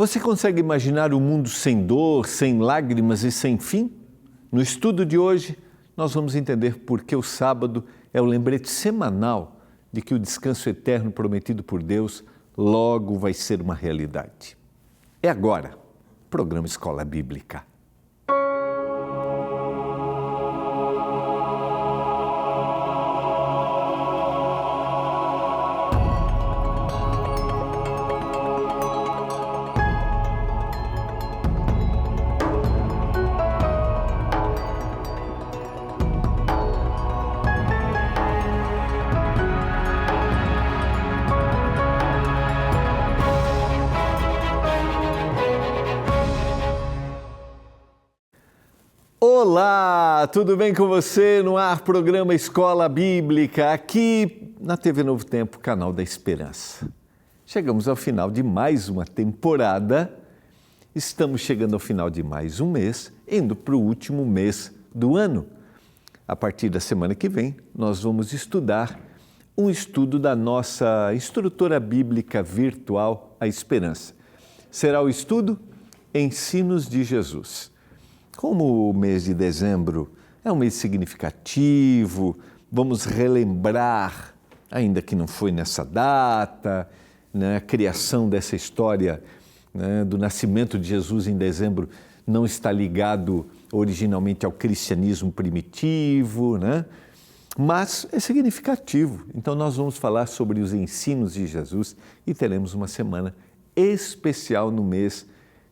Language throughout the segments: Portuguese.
Você consegue imaginar um mundo sem dor, sem lágrimas e sem fim? No estudo de hoje, nós vamos entender por que o sábado é o lembrete semanal de que o descanso eterno prometido por Deus logo vai ser uma realidade. É agora, programa Escola Bíblica. Olá, tudo bem com você? No ar, programa Escola Bíblica, aqui na TV Novo Tempo, canal da Esperança. Chegamos ao final de mais uma temporada, estamos chegando ao final de mais um mês, indo para o último mês do ano. A partir da semana que vem, nós vamos estudar um estudo da nossa instrutora bíblica virtual, a Esperança. Será o estudo Ensinos de Jesus. Como o mês de dezembro é um mês significativo, vamos relembrar, ainda que não foi nessa data, a criação dessa história do nascimento de Jesus em dezembro não está ligado originalmente ao cristianismo primitivo, mas é significativo. Então nós vamos falar sobre os ensinos de Jesus e teremos uma semana especial no mês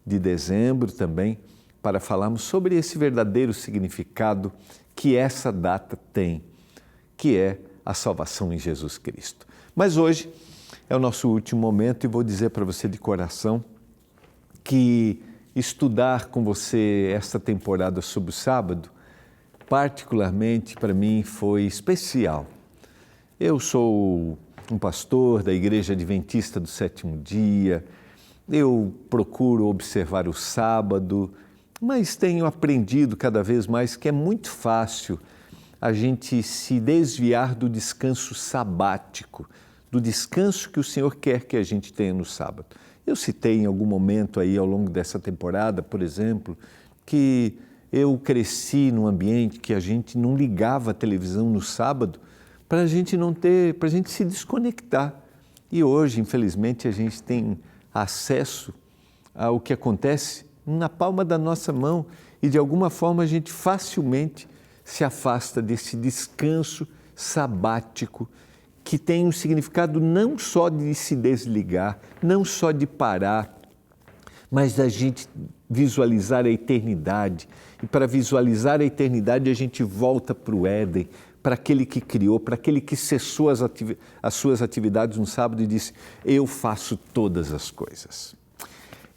de dezembro também, para falarmos sobre esse verdadeiro significado que essa data tem, que é a salvação em Jesus Cristo. Mas hoje é o nosso último momento e vou dizer para você de coração que estudar com você esta temporada sobre o sábado, particularmente para mim foi especial. Eu sou um pastor da Igreja Adventista do Sétimo Dia, eu procuro observar o sábado, mas tenho aprendido cada vez mais que é muito fácil a gente se desviar do descanso sabático, do descanso que o Senhor quer que a gente tenha no sábado. Eu citei em algum momento aí ao longo dessa temporada, por exemplo, que eu cresci num ambiente que a gente não ligava a televisão no sábado para a gente se desconectar. E hoje, infelizmente, a gente tem acesso ao que acontece na palma da nossa mão e de alguma forma a gente facilmente se afasta desse descanso sabático que tem um significado não só de se desligar, não só de parar, mas da gente visualizar a eternidade. E para visualizar a eternidade a gente volta para o Éden, para aquele que criou, para aquele que cessou as suas atividades no sábado e disse: eu faço todas as coisas.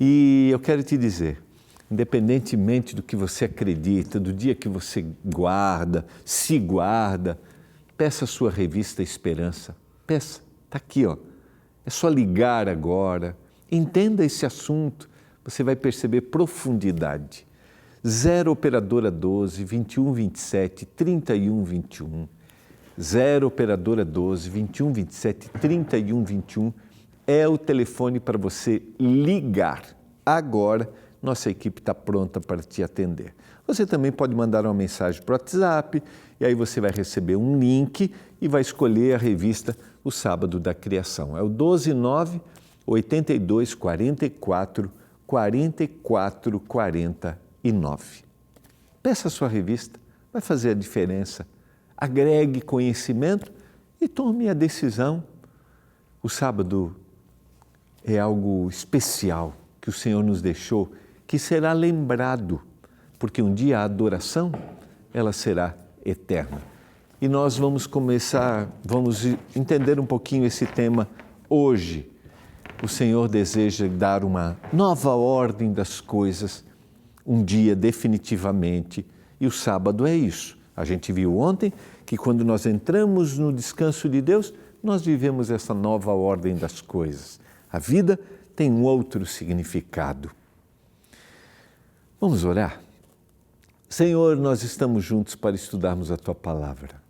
E eu quero te dizer, independentemente do que você acredita, do dia que você se guarda, peça a sua revista Esperança. Peça, está aqui, ó. É só ligar agora, entenda esse assunto, você vai perceber profundidade. 0 operadora 12 21 27 31 21. 0 operadora 12 21 27 31 21. É o telefone para você ligar. Agora, nossa equipe está pronta para te atender. Você também pode mandar uma mensagem para o WhatsApp e aí você vai receber um link e vai escolher a revista O Sábado da Criação. É o 129 82 44 44 49. Peça a sua revista, vai fazer a diferença. Agregue conhecimento e tome a decisão. O sábado é algo especial que o Senhor nos deixou, que será lembrado, porque um dia a adoração, ela será eterna. E nós vamos entender um pouquinho esse tema hoje. O Senhor deseja dar uma nova ordem das coisas, um dia definitivamente, e o sábado é isso. A gente viu ontem que quando nós entramos no descanso de Deus, nós vivemos essa nova ordem das coisas. A vida tem um outro significado. Vamos orar? Senhor, nós estamos juntos para estudarmos a Tua Palavra.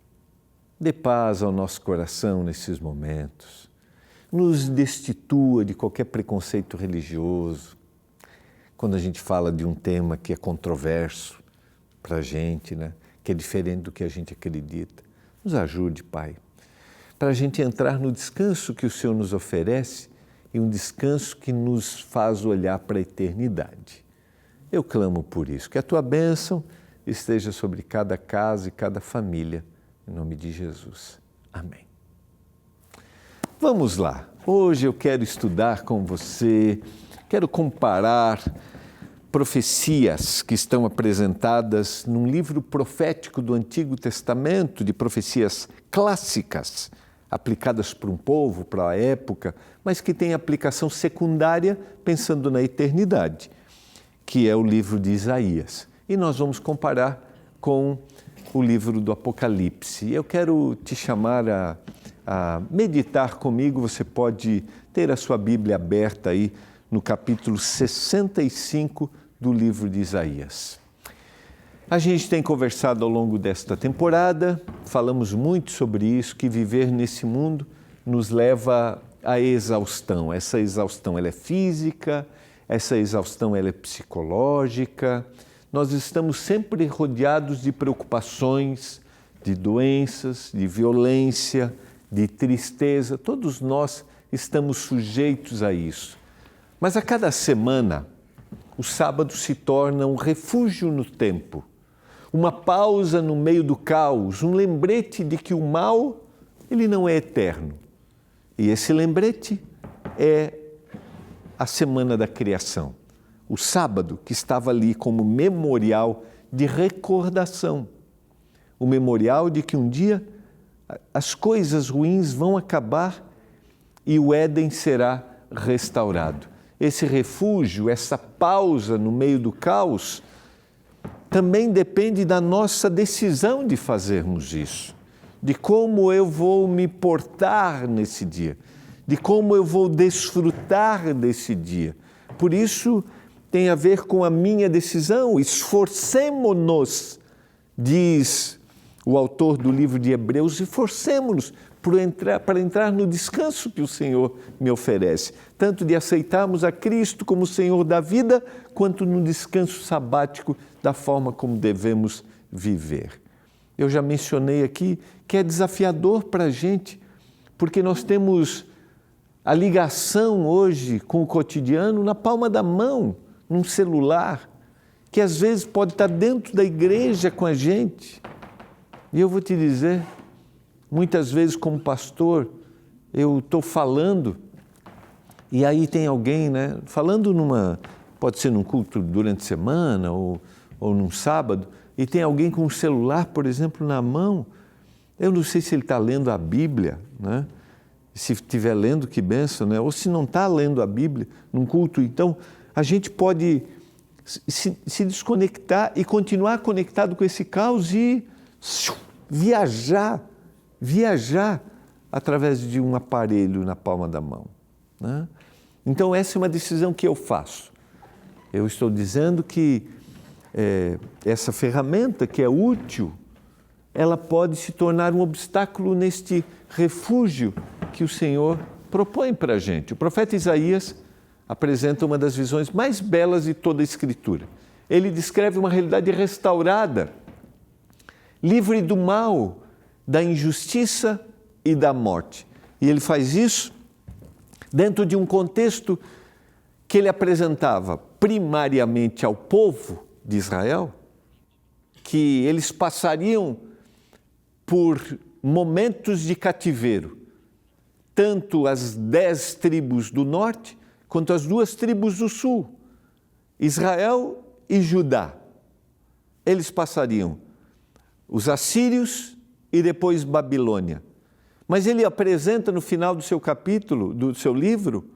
Dê paz ao nosso coração nesses momentos. Nos destitua de qualquer preconceito religioso. quando a gente fala de um tema que é controverso para a gente, né? Que é diferente do que a gente acredita. Nos ajude, Pai, para a gente entrar no descanso que o Senhor nos oferece e um descanso que nos faz olhar para a eternidade. Eu clamo por isso, que a Tua bênção esteja sobre cada casa e cada família, em nome de Jesus. Amém. Vamos lá. Hoje eu quero estudar com você, quero comparar profecias que estão apresentadas num livro profético do Antigo Testamento, de profecias clássicas, aplicadas para um povo, para a época, mas que têm aplicação secundária pensando na eternidade, que é o livro de Isaías. E nós vamos comparar com o livro do Apocalipse. Eu quero te chamar a meditar comigo. Você pode ter a sua Bíblia aberta aí no capítulo 65 do livro de Isaías. A gente tem conversado ao longo desta temporada, falamos muito sobre isso, que viver nesse mundo nos leva à exaustão. Essa exaustão ela é física, essa exaustão ela é psicológica. Nós estamos sempre rodeados de preocupações, de doenças, de violência, de tristeza. Todos nós estamos sujeitos a isso. Mas a cada semana, o sábado se torna um refúgio no tempo, uma pausa no meio do caos, um lembrete de que o mal, ele não é eterno. E esse lembrete é a semana da criação, o sábado que estava ali como memorial de recordação, o memorial de que um dia as coisas ruins vão acabar e o Éden será restaurado. Esse refúgio, essa pausa no meio do caos, também depende da nossa decisão de fazermos isso, de como eu vou me portar nesse dia, de como eu vou desfrutar desse dia. Por isso, tem a ver com a minha decisão. Esforcemo-nos, diz o autor do livro de Hebreus, esforcemo-nos para entrar no descanso que o Senhor me oferece, tanto de aceitarmos a Cristo como Senhor da vida, quanto no descanso sabático da forma como devemos viver. Eu já mencionei aqui que é desafiador para a gente, porque nós temos a ligação hoje com o cotidiano na palma da mão, num celular, que às vezes pode estar dentro da igreja com a gente. E eu vou te dizer, muitas vezes como pastor, eu estou falando e aí tem alguém, né, falando pode ser num culto durante a semana ou num sábado, e tem alguém com um celular, por exemplo, na mão. Eu não sei se ele está lendo a Bíblia, né? Se estiver lendo, que bênção, né? Ou se não está lendo a Bíblia num culto. Então, a gente pode se desconectar e continuar conectado com esse caos e viajar através de um aparelho na palma da mão, né? Então, essa é uma decisão que eu faço. Eu estou dizendo que essa ferramenta que é útil, ela pode se tornar um obstáculo neste refúgio que o Senhor propõe para a gente. O profeta Isaías apresenta uma das visões mais belas de toda a Escritura. Ele descreve uma realidade restaurada, livre do mal, da injustiça e da morte. E ele faz isso dentro de um contexto que ele apresentava primariamente ao povo de Israel, que eles passariam por momentos de cativeiro, tanto as 10 tribos do norte, quanto as 2 tribos do sul, Israel e Judá. Eles passariam os assírios e depois Babilônia. Mas ele apresenta no final do seu capítulo, do seu livro,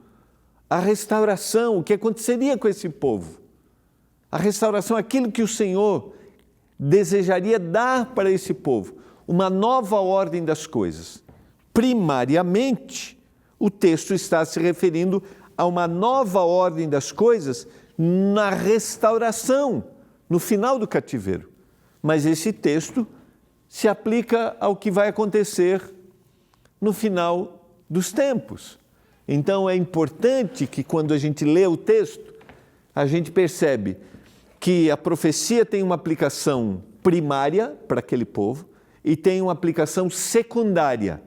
a restauração, o que aconteceria com esse povo. A restauração, aquilo que o Senhor desejaria dar para esse povo, uma nova ordem das coisas. Primariamente, o texto está se referindo a uma nova ordem das coisas na restauração, no final do cativeiro. Mas esse texto se aplica ao que vai acontecer no final dos tempos. Então é importante que quando a gente lê o texto, a gente percebe que a profecia tem uma aplicação primária para aquele povo e tem uma aplicação secundária.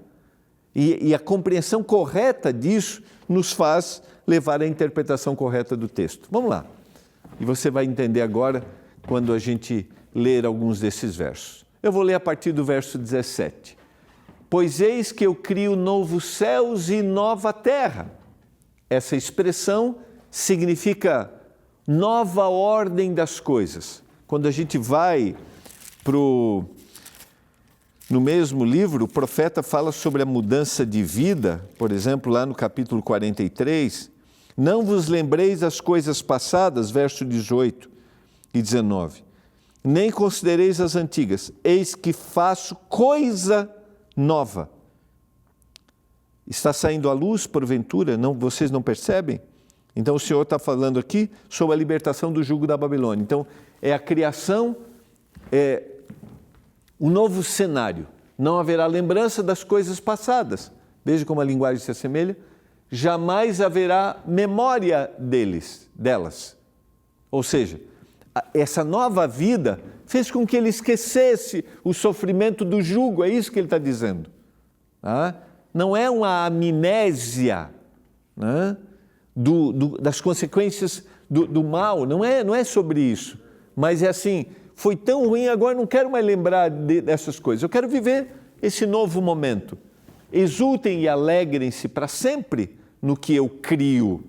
E a compreensão correta disso nos faz levar à interpretação correta do texto. Vamos lá. E você vai entender agora quando a gente ler alguns desses versos. Eu vou ler a partir do verso 17. Pois eis que eu crio novos céus e nova terra. Essa expressão significa nova ordem das coisas. Quando a gente vai no mesmo livro, o profeta fala sobre a mudança de vida, por exemplo, lá no capítulo 43, não vos lembreis das coisas passadas, verso 18 e 19, nem considereis as antigas, eis que faço coisa nova. Está saindo à luz, porventura? Não, vocês não percebem? Então, o Senhor está falando aqui sobre a libertação do jugo da Babilônia. Então, é a criação, um novo cenário. Não haverá lembrança das coisas passadas. Veja como a linguagem se assemelha. Jamais haverá memória delas. Ou seja, essa nova vida fez com que ele esquecesse o sofrimento do jugo. É isso que ele está dizendo. Não é uma amnésia, né, das consequências do mal. Não é sobre isso. Mas é assim, foi tão ruim, agora não quero mais lembrar dessas coisas. Eu quero viver esse novo momento. Exultem e alegrem-se para sempre no que eu crio.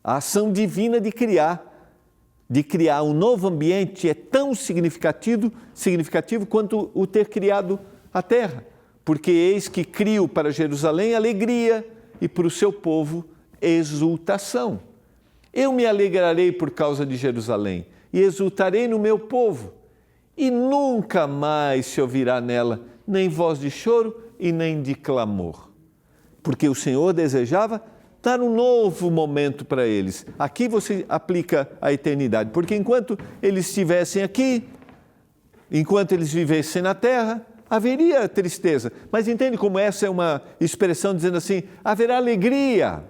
A ação divina de criar um novo ambiente é tão significativo quanto o ter criado a terra. Porque eis que crio para Jerusalém alegria e para o seu povo exultação. Eu me alegrarei por causa de Jerusalém e exultarei no meu povo, e nunca mais se ouvirá nela nem voz de choro e nem de clamor. Porque o Senhor desejava dar um novo momento para eles. Aqui você aplica a eternidade, porque enquanto eles estivessem aqui, enquanto eles vivessem na terra, haveria tristeza. Mas entende como essa é uma expressão dizendo assim, haverá alegria.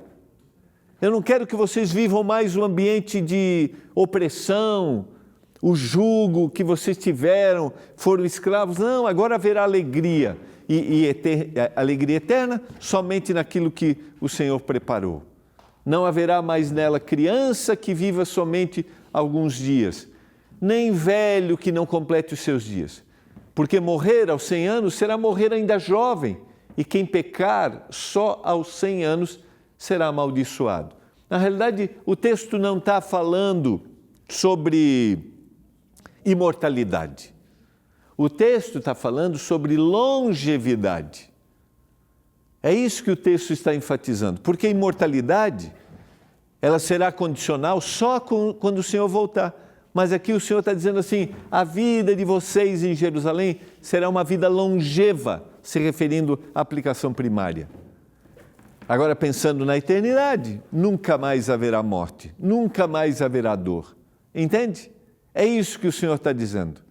Eu não quero que vocês vivam mais um ambiente de opressão, o jugo que vocês tiveram, foram escravos. Não, agora haverá alegria. Alegria eterna somente naquilo que o Senhor preparou. Não haverá mais nela criança que viva somente alguns dias, nem velho que não complete os seus dias. Porque morrer aos 100 anos será morrer ainda jovem, e quem pecar só aos 100 anos será amaldiçoado. Na realidade, o texto não está falando sobre imortalidade. O texto está falando sobre longevidade. É isso que o texto está enfatizando, porque a imortalidade, ela será condicional só quando o Senhor voltar. Mas aqui o Senhor está dizendo assim, a vida de vocês em Jerusalém será uma vida longeva, se referindo à aplicação primária. Agora, pensando na eternidade, nunca mais haverá morte, nunca mais haverá dor. Entende? É isso que o Senhor está dizendo.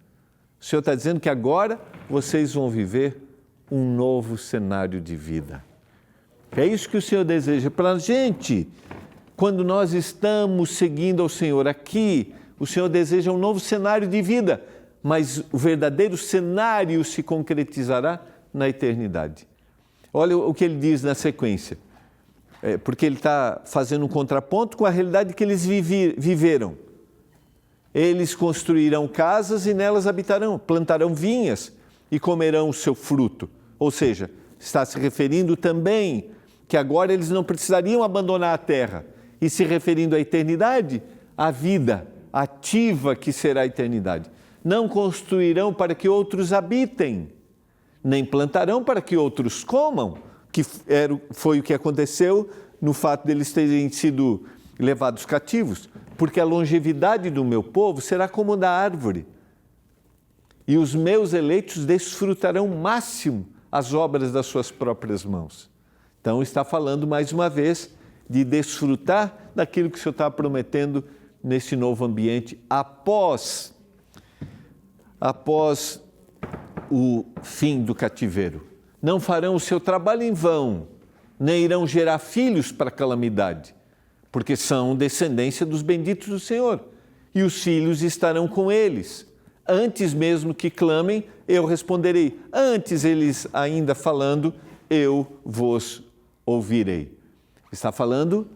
O Senhor está dizendo que agora vocês vão viver um novo cenário de vida. É isso que o Senhor deseja para a gente. Quando nós estamos seguindo ao Senhor aqui, o Senhor deseja um novo cenário de vida, mas o verdadeiro cenário se concretizará na eternidade. Olha o que ele diz na sequência, porque ele está fazendo um contraponto com a realidade que eles viveram. Eles construirão casas e nelas habitarão, plantarão vinhas e comerão o seu fruto. Ou seja, está se referindo também que agora eles não precisariam abandonar a terra, e se referindo à eternidade, à vida ativa que será a eternidade. Não construirão para que outros habitem, nem plantarão para que outros comam, que foi o que aconteceu no fato deles terem sido levados cativos, porque a longevidade do meu povo será como da árvore, e os meus eleitos desfrutarão o máximo as obras das suas próprias mãos. Então está falando mais uma vez de desfrutar daquilo que o Senhor está prometendo nesse novo ambiente após o fim do cativeiro. Não farão o seu trabalho em vão, nem irão gerar filhos para calamidade, porque são descendência dos benditos do Senhor, e os filhos estarão com eles. Antes mesmo que clamem, eu responderei. Antes eles ainda falando, eu vos ouvirei. Está falando,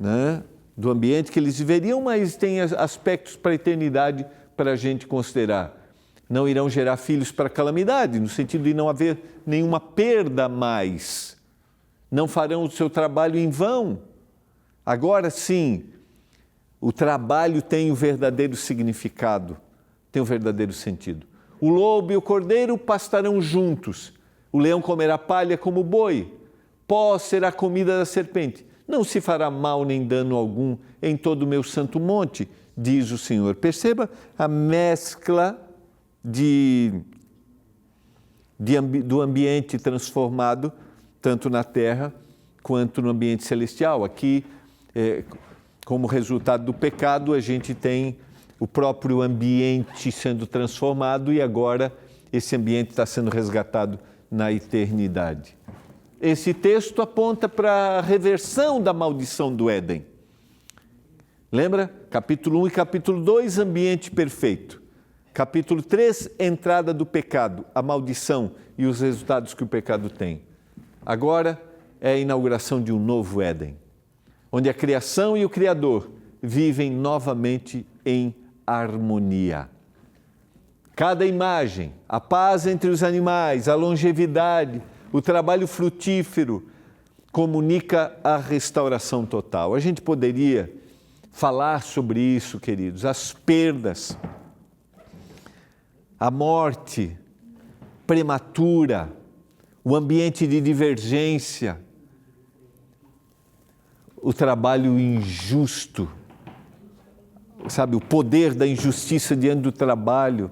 né, do ambiente que eles viveriam, mas tem aspectos para a eternidade para a gente considerar. Não irão gerar filhos para calamidade, no sentido de não haver nenhuma perda mais. Não farão o seu trabalho em vão. Agora sim, o trabalho tem o verdadeiro significado, tem o verdadeiro sentido. O lobo e o cordeiro pastarão juntos. O leão comerá palha como boi. Pó será comida da serpente. Não se fará mal nem dano algum em todo o meu santo monte, diz o Senhor. Perceba a mescla do ambiente transformado, tanto na terra quanto no ambiente celestial. Aqui, como resultado do pecado, a gente tem o próprio ambiente sendo transformado e agora esse ambiente está sendo resgatado na eternidade. Esse texto aponta para a reversão da maldição do Éden. Lembra? Capítulo 1 e capítulo 2, ambiente perfeito. Capítulo 3, entrada do pecado, a maldição e os resultados que o pecado tem. Agora é a inauguração de um novo Éden, onde a criação e o Criador vivem novamente em harmonia. Cada imagem, a paz entre os animais, a longevidade, o trabalho frutífero, comunica a restauração total. A gente poderia falar sobre isso, queridos, as perdas, a morte prematura, o ambiente de divergência, o trabalho injusto, sabe, o poder da injustiça diante do trabalho,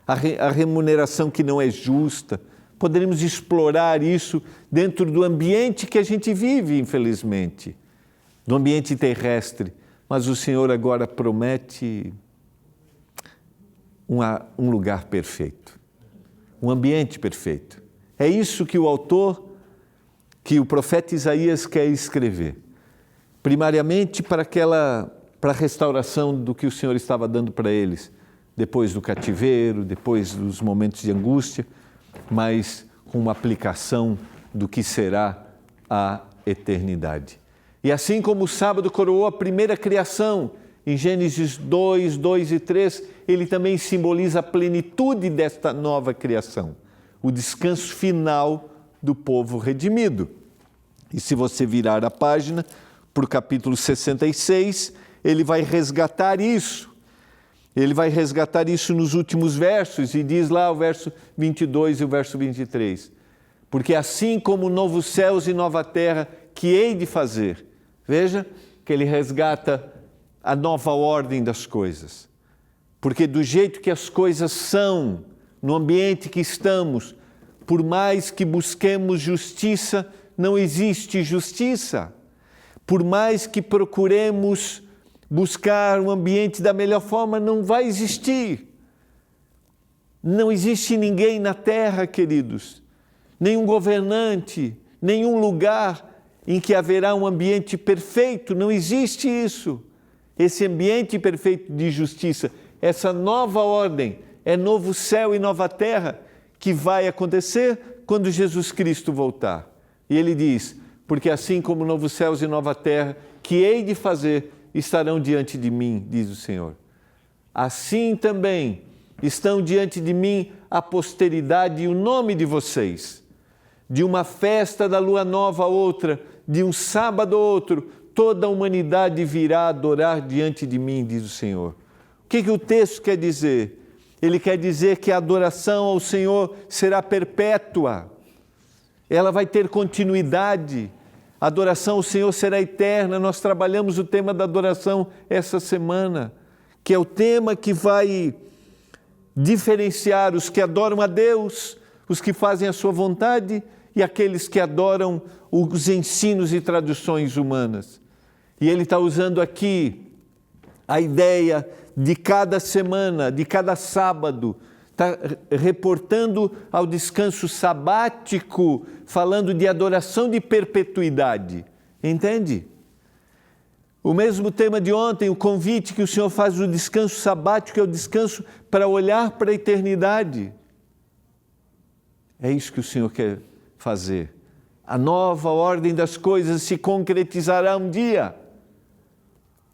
a remuneração que não é justa. Poderíamos explorar isso dentro do ambiente que a gente vive, infelizmente, do ambiente terrestre. Mas o Senhor agora promete um lugar perfeito, um ambiente perfeito. É isso que o autor, que o profeta Isaías quer escrever. Primariamente para a restauração do que o Senhor estava dando para eles, depois do cativeiro, depois dos momentos de angústia, mas com uma aplicação do que será a eternidade. E assim como o sábado coroou a primeira criação, em Gênesis 2, 2 e 3, ele também simboliza a plenitude desta nova criação, o descanso final do povo redimido. E se você virar a página para o capítulo 66, ele vai resgatar isso. Ele vai resgatar isso nos últimos versos e diz lá o verso 22 e o verso 23. Porque assim como novos céus e nova terra que hei de fazer, veja que ele resgata a nova ordem das coisas. Porque do jeito que as coisas são, no ambiente que estamos, por mais que busquemos justiça, não existe justiça. Por mais que procuremos buscar um ambiente da melhor forma, não vai existir. Não existe ninguém na terra, queridos, nenhum governante, nenhum lugar em que haverá um ambiente perfeito, não existe isso. Esse ambiente perfeito de justiça, essa nova ordem, é novo céu e nova terra que vai acontecer quando Jesus Cristo voltar. E ele diz, porque assim como novos céus e nova terra que hei de fazer, estarão diante de mim, diz o Senhor. Assim também estão diante de mim a posteridade e o nome de vocês. De uma festa da lua nova a outra, de um sábado a outro, toda a humanidade virá adorar diante de mim, diz o Senhor. O que o texto quer dizer? Ele quer dizer que a adoração ao Senhor será perpétua. Ela vai ter continuidade. A adoração ao Senhor será eterna. Nós trabalhamos o tema da adoração essa semana, que é o tema que vai diferenciar os que adoram a Deus, os que fazem a sua vontade e aqueles que adoram os ensinos e traduções humanas. E ele está usando aqui a ideia de cada semana, de cada sábado, está reportando ao descanso sabático, falando de adoração de perpetuidade. Entende? O mesmo tema de ontem, o convite que o Senhor faz do descanso sabático, é o descanso para olhar para a eternidade. É isso que o Senhor quer fazer. A nova ordem das coisas se concretizará um dia.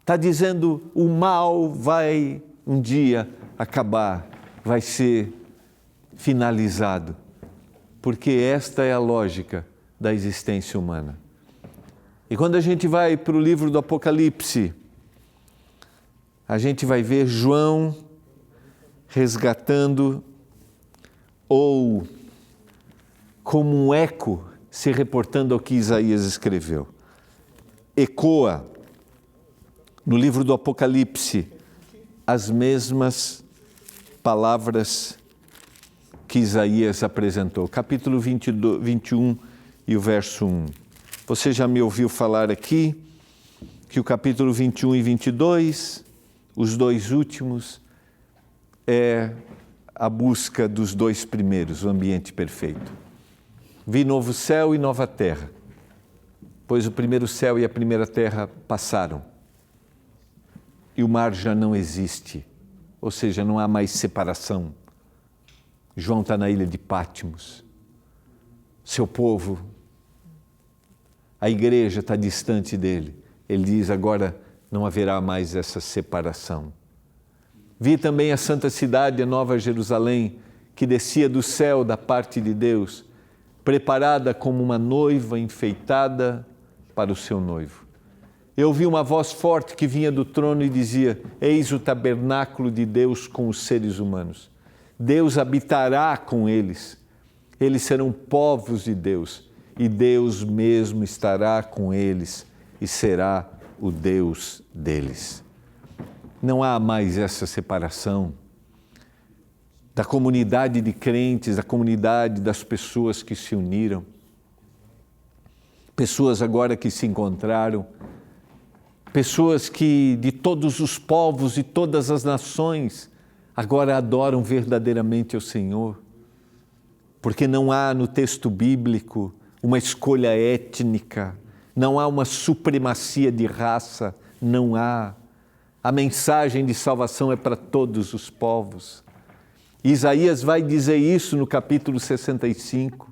Está dizendo, o mal vai um dia acabar, vai ser finalizado. Porque esta é a lógica da existência humana. E quando a gente vai para o livro do Apocalipse, a gente vai ver João resgatando, ou como um eco, se reportando ao que Isaías escreveu. Ecoa, no livro do Apocalipse, as mesmas palavras que Isaías apresentou. Capítulo 21 e o verso 1. Você já me ouviu falar aqui que o capítulo 21 e 22, os dois últimos, é a busca dos dois primeiros, o ambiente perfeito. Vi novo céu e nova terra, pois o primeiro céu e a primeira terra passaram e o mar já não existe, ou seja, não há mais separação. João está na ilha de Patmos, seu povo, a igreja está distante dele. Ele diz, agora não haverá mais essa separação. Vi também a santa cidade, a nova Jerusalém, que descia do céu da parte de Deus, preparada como uma noiva enfeitada para o seu noivo. Eu ouvi uma voz forte que vinha do trono e dizia, eis o tabernáculo de Deus com os seres humanos. Deus habitará com eles. Eles serão povos de Deus. E Deus mesmo estará com eles e será o Deus deles. Não há mais essa separação da comunidade de crentes, da comunidade das pessoas que se uniram. Pessoas agora que se encontraram, pessoas que de todos os povos e todas as nações agora adoram verdadeiramente ao Senhor. Porque não há no texto bíblico uma escolha étnica, não há uma supremacia de raça, não há. A mensagem de salvação é para todos os povos. Isaías vai dizer isso no capítulo 65,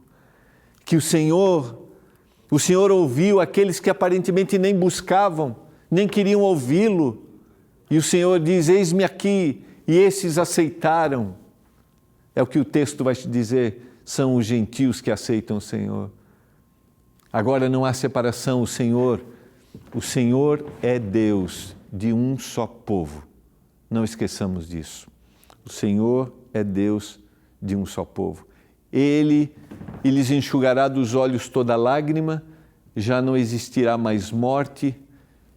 que o Senhor ouviu aqueles que aparentemente nem buscavam, nem queriam ouvi-lo, e o Senhor diz, eis-me aqui, e esses aceitaram. É o que o texto vai te dizer, são os gentios que aceitam o Senhor. Agora não há separação, o Senhor é Deus de um só povo. Não esqueçamos disso. O Senhor é Deus de um só povo. Ele lhes enxugará dos olhos toda lágrima, já não existirá mais morte,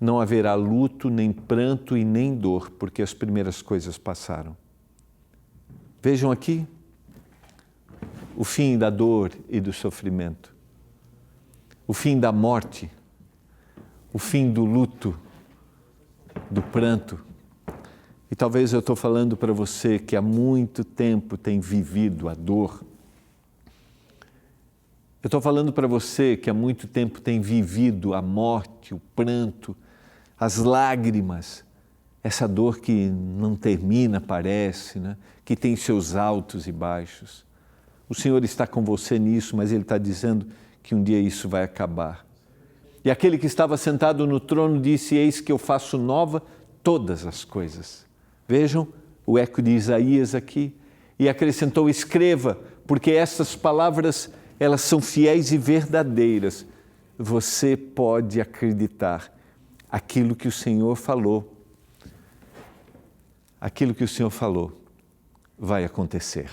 não haverá luto, nem pranto e nem dor, porque as primeiras coisas passaram. Vejam aqui o fim da dor e do sofrimento. O fim da morte, o fim do luto, do pranto. E talvez eu estou falando para você que há muito tempo tem vivido a dor. Eu estou falando para você que há muito tempo tem vivido a morte, o pranto, as lágrimas, essa dor que não termina, parece, né? Que tem seus altos e baixos. O Senhor está com você nisso, mas Ele está dizendo que um dia isso vai acabar. E aquele que estava sentado no trono disse, eis que eu faço nova todas as coisas. Vejam o eco de Isaías aqui. E acrescentou, escreva, porque essas palavras, elas são fiéis e verdadeiras. Você pode acreditar aquilo que o Senhor falou. Aquilo que o Senhor falou vai acontecer.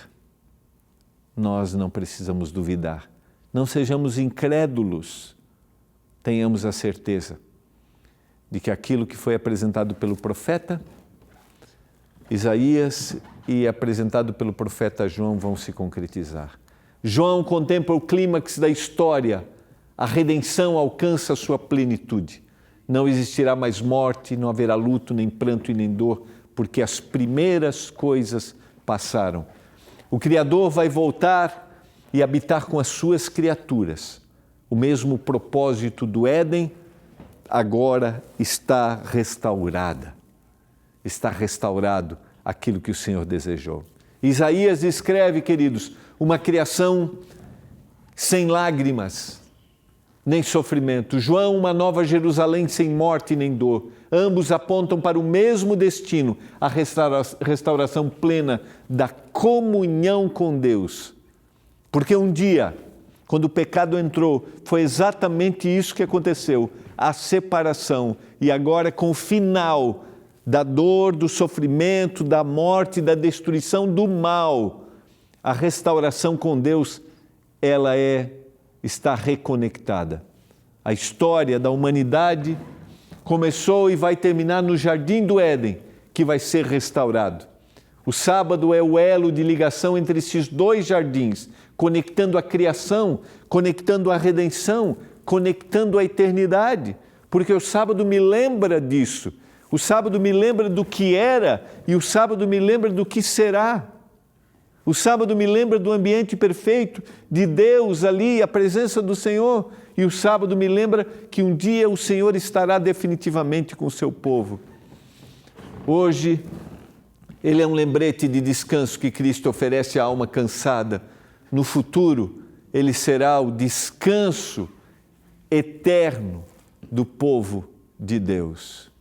Nós não precisamos duvidar. Não sejamos incrédulos, tenhamos a certeza de que aquilo que foi apresentado pelo profeta Isaías e apresentado pelo profeta João vão se concretizar. João contempla o clímax da história, a redenção alcança a sua plenitude. Não existirá mais morte, não haverá luto, nem pranto e nem dor, porque as primeiras coisas passaram. O Criador vai voltar e habitar com as suas criaturas. O mesmo propósito do Éden agora está restaurada. Está restaurado aquilo que o Senhor desejou. Isaías escreve, queridos, uma criação sem lágrimas, nem sofrimento. João, uma nova Jerusalém sem morte nem dor. Ambos apontam para o mesmo destino, a restauração plena da comunhão com Deus. Porque um dia, quando o pecado entrou, foi exatamente isso que aconteceu, a separação. E agora, com o final da dor, do sofrimento, da morte, da destruição do mal, a restauração com Deus, ela está reconectada. A história da humanidade começou e vai terminar no Jardim do Éden, que vai ser restaurado. O sábado é o elo de ligação entre esses dois jardins, conectando a criação, conectando a redenção, conectando a eternidade, porque o sábado me lembra disso. O sábado me lembra do que era e o sábado me lembra do que será. O sábado me lembra do ambiente perfeito, de Deus ali, a presença do Senhor. E o sábado me lembra que um dia o Senhor estará definitivamente com o seu povo. Hoje, ele é um lembrete de descanso que Cristo oferece à alma cansada. No futuro, ele será o descanso eterno do povo de Deus.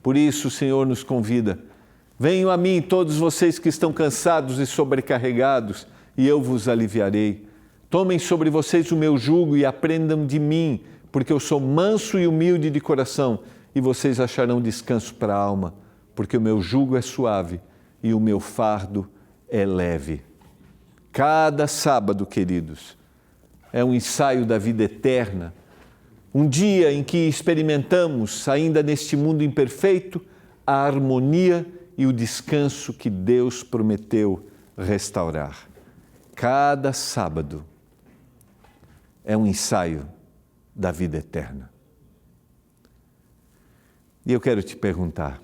Por isso o Senhor nos convida: venham a mim todos vocês que estão cansados e sobrecarregados, e eu vos aliviarei. Tomem sobre vocês o meu jugo e aprendam de mim, porque eu sou manso e humilde de coração, e vocês acharão descanso para a alma, porque o meu jugo é suave e o meu fardo é leve. Cada sábado, queridos, é um ensaio da vida eterna, um dia em que experimentamos, ainda neste mundo imperfeito, a harmonia e o descanso que Deus prometeu restaurar. Cada sábado é um ensaio da vida eterna. E eu quero te perguntar,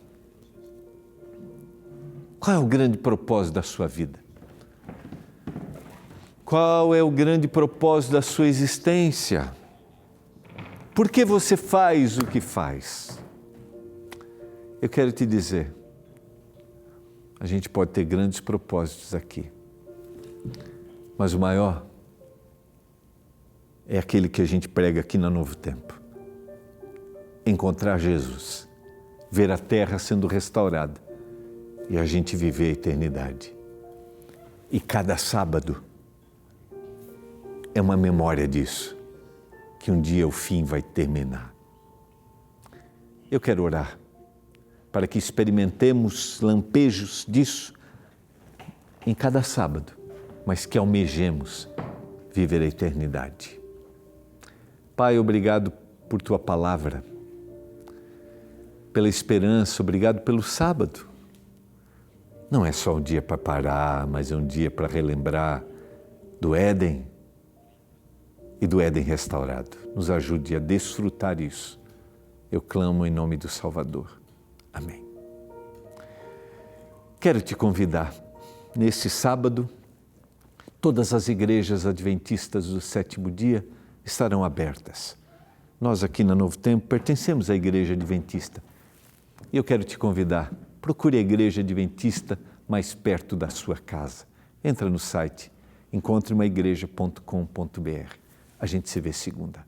qual é o grande propósito da sua vida? Qual é o grande propósito da sua existência? Por que você faz o que faz? Eu quero te dizer, a gente pode ter grandes propósitos aqui, mas o maior é aquele que a gente prega aqui na Novo Tempo. Encontrar Jesus, ver a terra sendo restaurada e a gente viver a eternidade. E cada sábado é uma memória disso, que um dia o fim vai terminar. Eu quero orar para que experimentemos lampejos disso em cada sábado, mas que almejemos viver a eternidade. Pai, obrigado por Tua palavra, pela esperança, obrigado pelo sábado. Não é só um dia para parar, mas é um dia para relembrar do Éden e do Éden restaurado. Nos ajude a desfrutar isso. Eu clamo em nome do Salvador. Amém. Quero te convidar, nesse sábado, todas as igrejas adventistas do sétimo dia estarão abertas. Nós aqui na Novo Tempo pertencemos à Igreja Adventista. E eu quero te convidar, procure a Igreja Adventista mais perto da sua casa. Entra no site, encontreumaigreja.com.br. A gente se vê segunda.